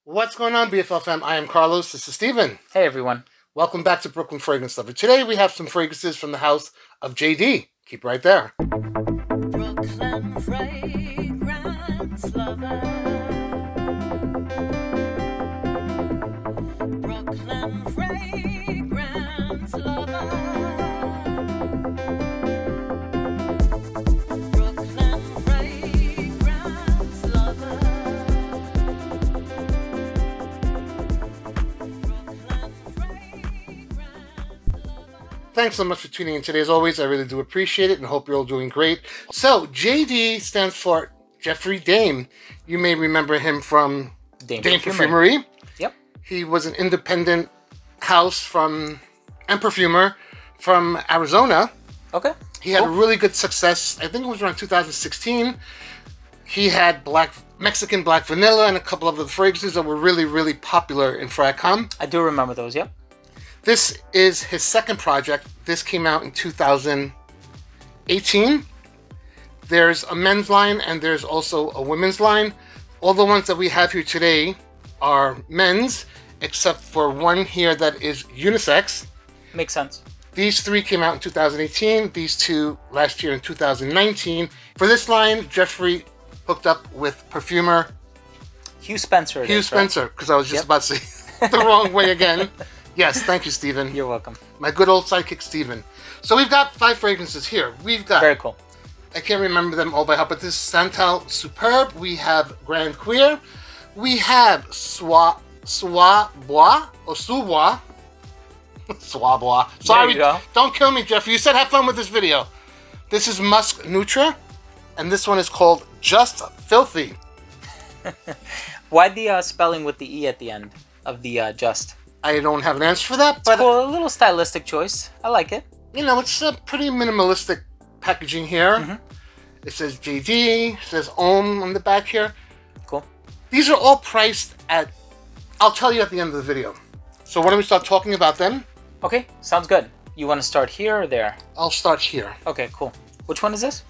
What's going on, BFL fam? I am Carlos. This is Steven. Hey, everyone. Welcome back to Brooklyn Fragrance Lover. Today we have some fragrances from the house of JD. Keep right there. Brooklyn Fragrance Lover. Brooklyn Fragrance Lover. Brooklyn Fragrance Lover. Thanks so much for tuning in today. As always, I really do appreciate it and hope you're all doing great. So, JD stands for Jeffrey Dame. You may remember him from Dame Perfumery. Yep. He was an independent house and perfumer from Arizona. Okay. He had a really good success. I think it was around 2016. He had Mexican black vanilla and a couple of other fragrances that were really, really popular in Fracom. I do remember those, yep. This is his second project. This came out in 2018. There's a men's line and there's also a women's line. All the ones that we have here today are men's, except for one here that is unisex. Makes sense. These three came out in 2018. These two last year in 2019. For this line, Jeffrey hooked up with perfumer Hugh Spencer. Spencer, because I was just about to say the wrong way again. Yes, thank you, Steven. You're welcome. My good old sidekick, Steven. So we've got 5 fragrances here. We've got... Very cool. I can't remember them all by heart, but this is Santal Superb. We have Grand Cuir. We have Soi Bois, or Sous Bois. Soi Bois. Sorry, There you go. Don't kill me, Jeffrey. You said have fun with this video. This is Musk Nutria, and this one is called Just Filthy. Why the spelling with the E at the end of the just? I don't have an answer for that, but... Cool, a little stylistic choice. I like it. You know, it's a pretty minimalistic packaging here. Mm-hmm. It says JD, it says Homme on the back here. Cool. These are all priced at... I'll tell you at the end of the video. So why don't we start talking about them? Okay, sounds good. You want to start here or there? I'll start here. Okay, cool. Which one is this?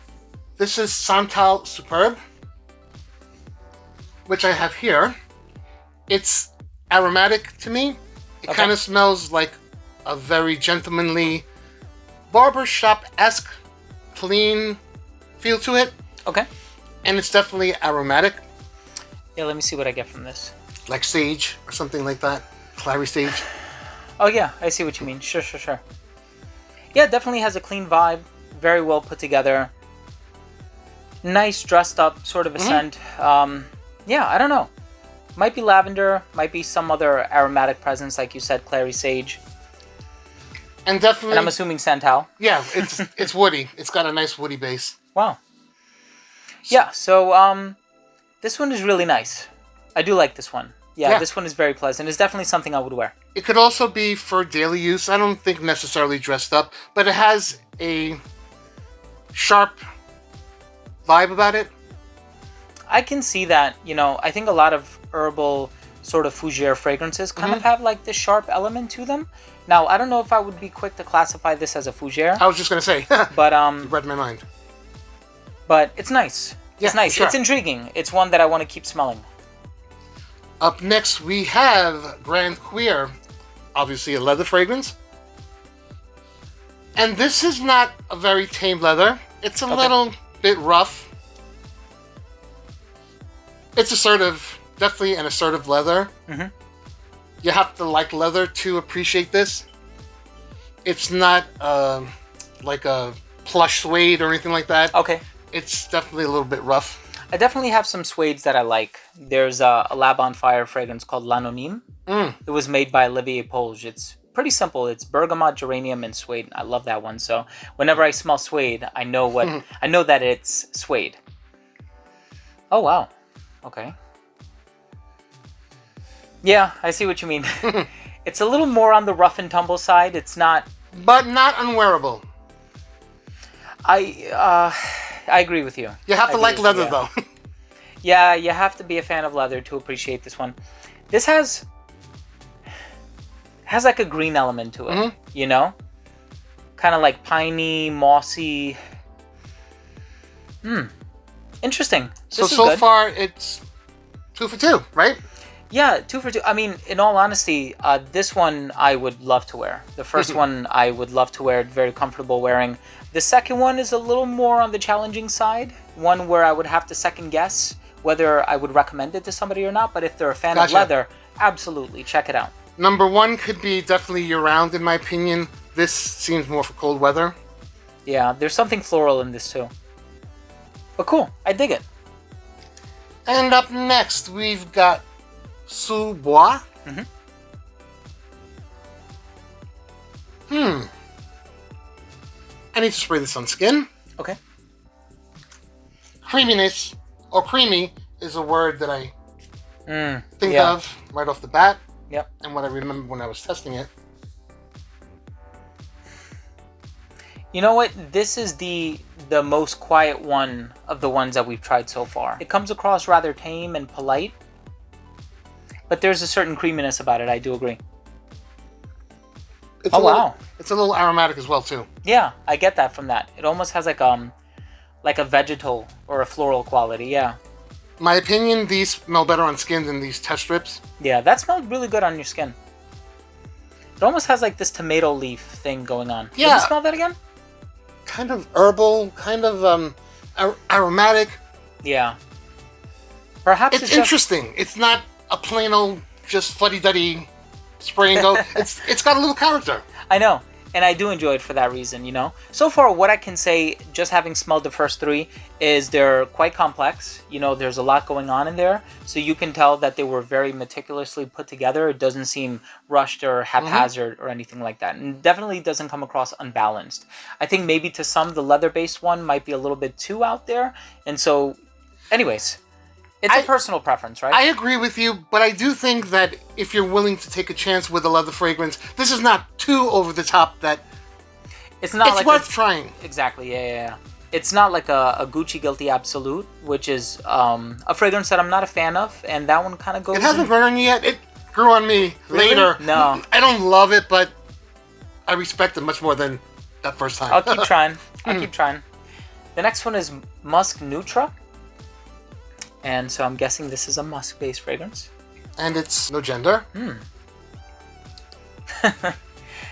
This is Santal Superb, which I have here. It's aromatic to me. It kind of smells like a very gentlemanly barbershop-esque clean feel to it. Okay. And it's definitely aromatic. Yeah, let me see what I get from this. Like sage or something like that. Clary sage. Oh, yeah, I see what you mean. Sure. Yeah, it definitely has a clean vibe. Very well put together. Nice dressed up sort of a scent. Yeah, I don't know. Might be lavender, might be some other aromatic presence, like you said, clary sage. And definitely... And I'm assuming Santal. Yeah, it's woody. It's got a nice woody base. Wow. Yeah, so this one is really nice. I do like this one. Yeah, this one is very pleasant. It's definitely something I would wear. It could also be for daily use. I don't think necessarily dressed up, but it has a sharp vibe about it. I can see that, I think a lot of herbal sort of fougere fragrances kind of have like this sharp element to them. Now, I don't know if I would be quick to classify this as a fougere. I was just going to say, but you read my mind. But it's nice. It's nice. Sure. It's intriguing. It's one that I want to keep smelling. Up next, we have Grand Cuir, obviously a leather fragrance. And this is not a very tame leather. It's a little bit rough. It's assertive, definitely an assertive leather. You have to like leather to appreciate this. It's not like a plush suede or anything like that. Okay. It's definitely a little bit rough. I definitely have some suedes that I like. There's a Lab on Fire fragrance called L'Anonyme. It was made by Olivier Polge. It's pretty simple. It's bergamot, geranium, and suede. I love that one. So whenever I smell suede, I know I know that it's suede. Oh wow. Okay. Yeah, I see what you mean. It's a little more on the rough and tumble side. It's not... But not unwearable. I agree with you. You have to like leather, though. Yeah, you have to be a fan of leather to appreciate this one. This has like a green element to it, Kind of like piney, mossy. Interesting. So good. far, it's 2 for 2, right? Yeah, 2 for 2. I mean, in all honesty, this one I would love to wear. The first one I would love to wear, very comfortable wearing. The second one is a little more on the challenging side, one where I would have to second guess whether I would recommend it to somebody or not, but if they're a fan of leather, absolutely, check it out. Number 1 could be definitely year-round, in my opinion. This seems more for cold weather. Yeah, there's something floral in this too. But cool, I dig it. And up next, we've got Sous Bois. I need to spray this on skin. Okay. Creaminess, or creamy, is a word that I think yeah. of right off the bat. Yep. And what I remember when I was testing it. You know what? This is the most quiet one of the ones that we've tried so far. It comes across rather tame and polite, but there's a certain creaminess about it, I do agree. It's wow. It's a little aromatic as well, too. Yeah, I get that from that. It almost has like a vegetal or a floral quality, yeah. My opinion, these smell better on skin than these test strips. Yeah, that smelled really good on your skin. It almost has like this tomato leaf thing going on. Yeah. Did you smell that again? Kind of herbal, kind of aromatic. Yeah. Perhaps It's interesting. It's not a plain old just fuddy-duddy spray and go. It's got a little character. I know, and I do enjoy it for that reason, you know? So far, what I can say, just having smelled the first 3, is they're quite complex. You know, there's a lot going on in there, so you can tell that they were very meticulously put together. It doesn't seem rushed or haphazard or anything like that, and definitely doesn't come across unbalanced. I think maybe to some, the leather-based one might be a little bit too out there, and so, anyways... It's a personal preference, right? I agree with you, but I do think that if you're willing to take a chance with a leather fragrance, this is not too over the top that it's not it's like worth trying. Exactly, yeah. It's not like a Gucci Guilty Absolute, which is a fragrance that I'm not a fan of, and that one kind of goes... It hasn't grown on you yet. It grew on me later. No. I don't love it, but I respect it much more than that first time. I'll keep trying. The next one is Musk Nutria. And so I'm guessing this is a musk-based fragrance. And it's no gender.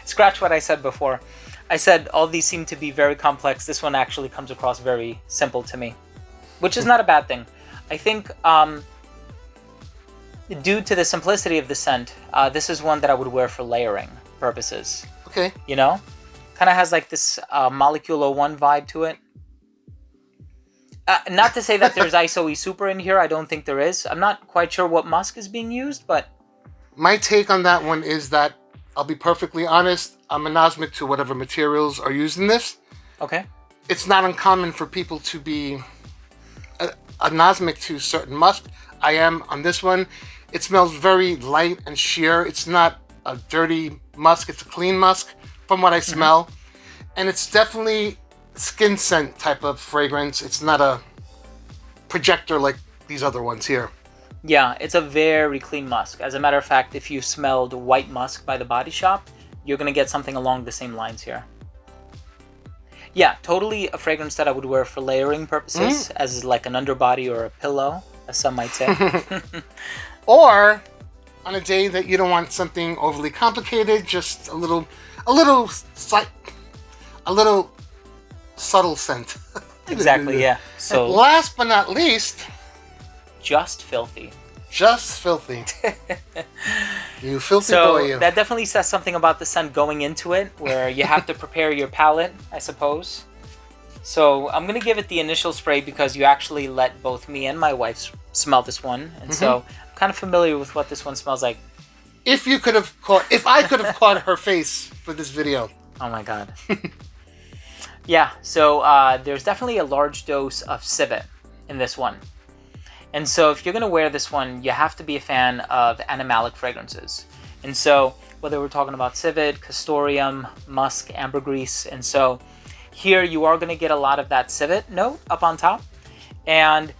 Scratch what I said before. I said all these seem to be very complex. This one actually comes across very simple to me, which is not a bad thing. I think due to the simplicity of the scent, this is one that I would wear for layering purposes. Okay. You know? Kind of has like this Molecule 01 vibe to it. Not to say that there's ISO-E Super in here. I don't think there is. I'm not quite sure what musk is being used, but... My take on that one is that, I'll be perfectly honest, I'm anosmic to whatever materials are used in this. Okay. It's not uncommon for people to be anosmic to certain musk. I am on this one. It smells very light and sheer. It's not a dirty musk. It's a clean musk from what I smell. And it's definitely... skin scent type of fragrance. It's not a projector like these other ones here. Yeah, it's a very clean musk. As a matter of fact, if you smelled white musk by the Body Shop, you're going to get something along the same lines here. Yeah, totally a fragrance that I would wear for layering purposes, as like an underbody or a pillow, as some might say. Or on a day that you don't want something overly complicated, just a little subtle scent. Exactly, yeah. So last but not least, Just Filthy. Just Filthy. You filthy So boy, you. that definitely says something about the scent going into it, where you have to prepare your palate, I suppose. So I'm going to give it the initial spray because you actually let both me and my wife smell this one. And so I'm kind of familiar with what this one smells like. If I could have caught her face for this video. Oh my god. Yeah, so there's definitely a large dose of civet in this one. And so if you're going to wear this one, you have to be a fan of animalic fragrances. And so whether we're talking about civet, castoreum, musk, ambergris, and so here you are going to get a lot of that civet note up on top. And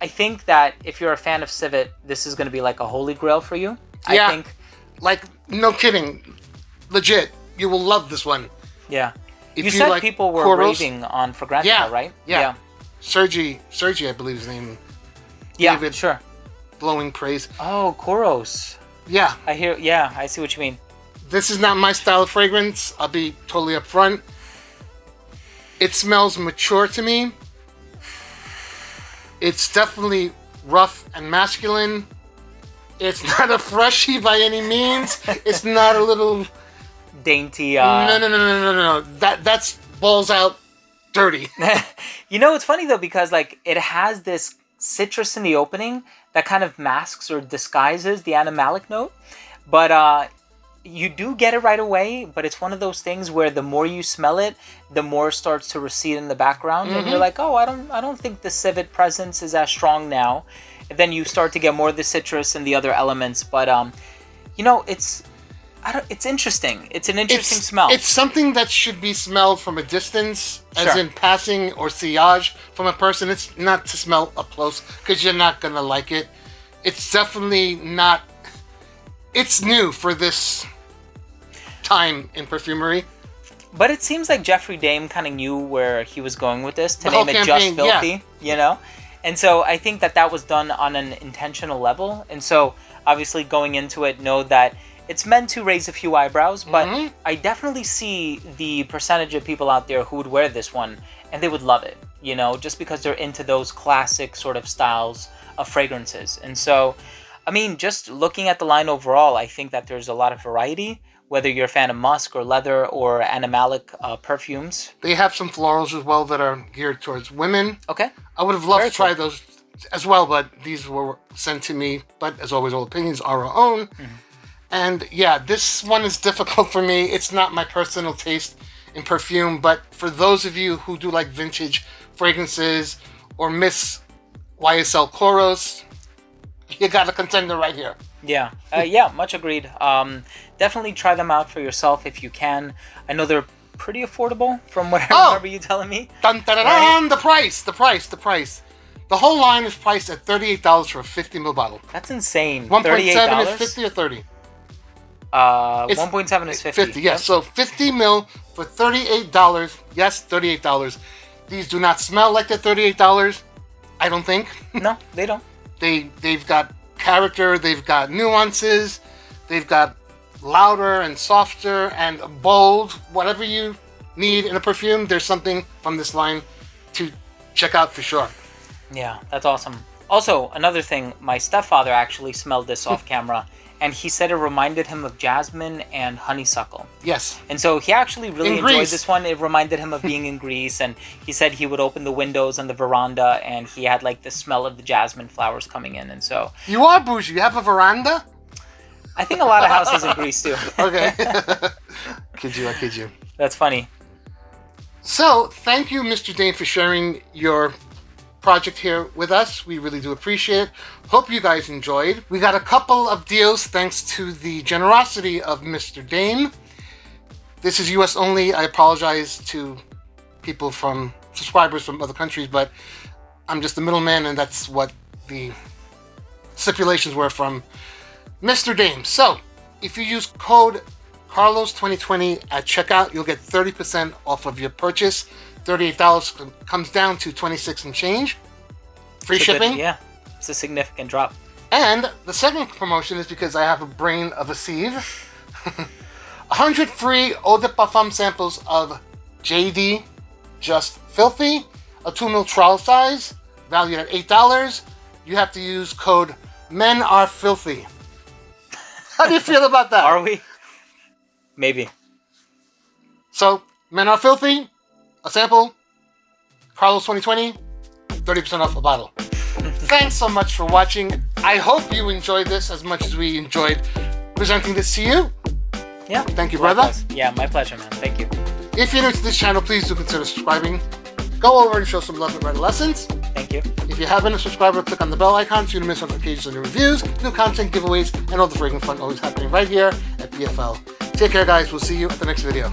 I think that if you're a fan of civet, this is going to be like a holy grail for you. Yeah, I think, like, no kidding. Legit. You will love this one. yeah. If You said like people were corals, raving on Fragrantica, Yeah, right? yeah. Sergi, I believe his name. Yeah, David. sure. glowing praise. Oh, Koros. Yeah, I hear. Yeah, I see what you mean. this is not my style of fragrance. I'll be totally upfront. It smells mature to me. It's definitely rough and masculine. It's not a freshie by any means. It's not a little... Dainty. No. That's balls out dirty. You know, it's funny though, because like it has this citrus in the opening that kind of masks or disguises the animalic note, but you do get it right away. But it's one of those things where the more you smell it, the more it starts to recede in the background, and you're like, oh, I don't think the civet presence is as strong now. And then you start to get more of the citrus and the other elements, but you know, it's interesting. It's an interesting smell. It's something that should be smelled from a distance, as Sure. in passing or sillage from a person. It's not to smell up close, because you're not going to like it. It's definitely not... It's new for this time in perfumery. But it seems like Jeffrey Dahme kind of knew where he was going with this, to The whole name it campaign, Just Filthy, you know? And so I think that was done on an intentional level. And so obviously going into it, know that it's meant to raise a few eyebrows, but I definitely see the percentage of people out there who would wear this one and they would love it, you know, just because they're into those classic sort of styles of fragrances. And so, I mean, just looking at the line overall, I think that there's a lot of variety, whether you're a fan of musk or leather or animalic perfumes. They have some florals as well that are geared towards women. Okay. I would have loved Very to try cool. those as well, but these were sent to me. But as always, all opinions are our own. And yeah, this one is difficult for me. It's not my personal taste in perfume, but for those of you who do like vintage fragrances or miss YSL Koros, you got a contender right here. Yeah, yeah, much agreed. Definitely try them out for yourself if you can. I know they're pretty affordable from what I remember you telling me. Dun, dun, dun, dun, the price. The whole line is priced at $38 for a 50 ml bottle. That's insane. 1.7 is $38? 50 or 30? 1.7 is 50. 50, yes. So 50 ml for $38. Yes, $38. These do not smell like they're $38, I don't think. No, they don't. They've got character, they've got nuances, they've got louder and softer and bold. Whatever you need in a perfume, there's something from this line to check out for sure. Yeah, that's awesome. Also, another thing, my stepfather actually smelled this off camera, and he said it reminded him of jasmine and honeysuckle. Yes. And so he actually really In enjoyed Greece. this one. It reminded him of being in Greece, and he said he would open the windows on the veranda, and he had like the smell of the jasmine flowers coming in. And so You are bougie. You have a veranda? I think a lot of houses in Greece too. Okay. I kid you. That's funny. So, thank you, Mr. Dane, for sharing your project here with us. We really do appreciate it. Hope you guys enjoyed. We got a couple of deals thanks to the generosity of Mr. Dane. This is US only. I apologize to people from subscribers from other countries, but I'm just the middleman, and that's what the stipulations were from Mr. Dane. So, if you use code Carlos2020 at checkout, you'll get 30% off of your purchase. $38 comes down to $26 and change. Free It's a good- shipping. yeah, it's a significant drop. And the second promotion is because I have a brain of a sieve. 100 free eau de parfum samples of JD Just Filthy, a 2 ml trial size, valued at $8. You have to use code Men Are Filthy. How do you feel about that? Are we? Maybe. So, Men Are Filthy, a sample, Carlos2020, 30% off a bottle. Thanks so much for watching. I hope you enjoyed this as much as we enjoyed presenting this to you. Yeah. Thank you, brother. Likewise. Yeah, my pleasure, man. Thank you. If you're new to this channel, please do consider subscribing. Go over and show some love at Redolessence. Thank you. If you haven't a subscriber, click on the bell icon so you don't miss notifications on new reviews, new content, giveaways, and all the freaking fun always happening right here at BFL. Take care, guys. We'll see you at the next video.